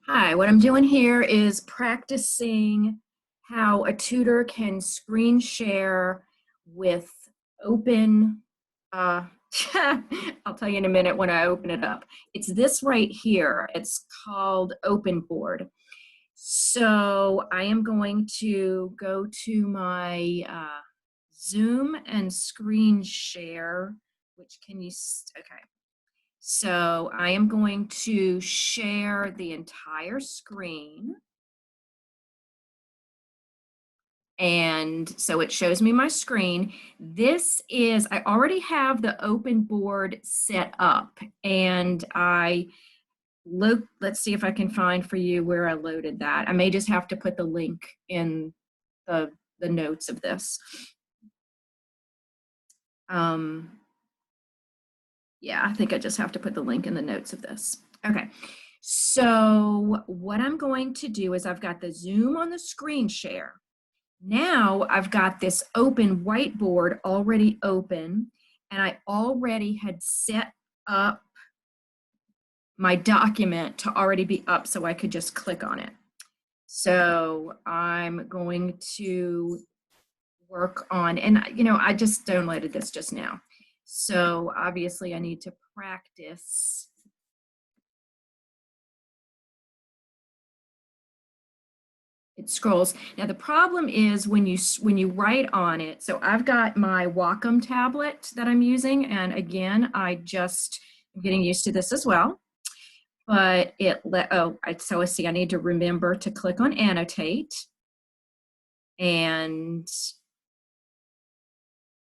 Hi, what I'm doing here is practicing how a tutor can screen share with open, uh, I'll tell you in a minute when I open it up. It's this right here. It's called Open Board. So I am going to go to my Zoom and screen share, which can you, okay. So I am going to share the entire screen. And so it shows me my screen. This is, I already have the open board set up and let's see if I can find for you where I loaded that. I may just have to put the link in the notes of this. Yeah, I think I just have to put the link in the notes of this. Okay, so what I'm going to do is I've got the Zoom on the screen share. Now I've got this open whiteboard already open, and I already had set up my document to already be up so I could just click on it. So I'm going to work on, and I just downloaded this just now. So obviously I need to practice. It scrolls. Now the problem is when you write on it. So I've got my Wacom tablet that I'm using, and again, I'm getting used to this as well. But so I see I need to remember to click on annotate, and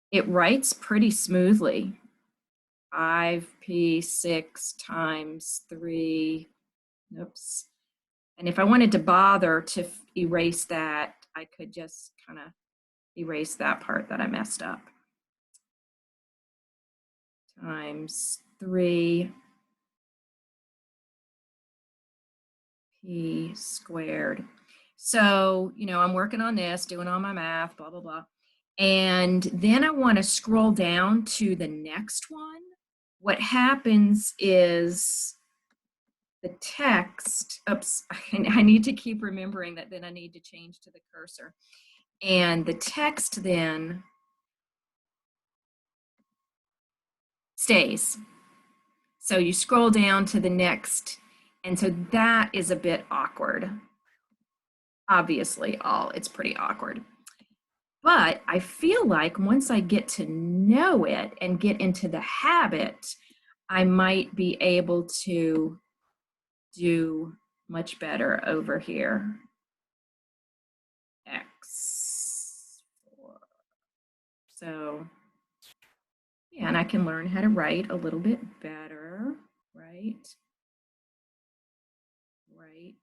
it writes pretty smoothly. 5p6 times 3. Oops. And if I wanted to bother to erase that, I could just kind of erase that part that I messed up. Times 3 p squared. So, I'm working on this, doing all my math, blah, blah, blah. And then I want to scroll down to the next one. What happens is the text, oops, I need to keep remembering that then I need to change to the cursor. And the text then stays. So you scroll down to the next, and so that is a bit awkward. Obviously, it's pretty awkward. But I feel like once I get to know it and get into the habit, I might be able to do much better over here. X. So, yeah, and I can learn how to write a little bit better, right? Right.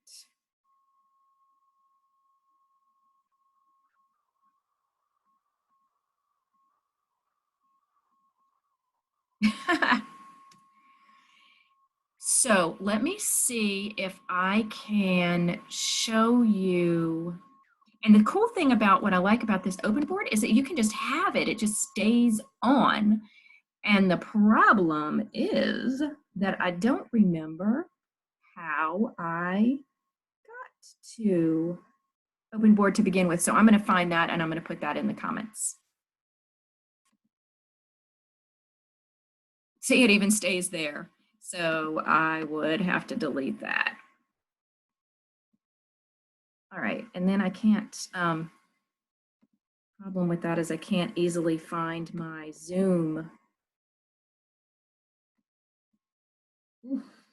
So let me see if I can show you. And the cool thing about what I like about this open board is that you can just have it. It just stays on. And the problem is that I don't remember how I got to open board to begin with. So I'm going to find that and I'm going to put that in the comments. See, it even stays there. So I would have to delete that. All right, and then I can't, problem with that is I can't easily find my Zoom. Oof.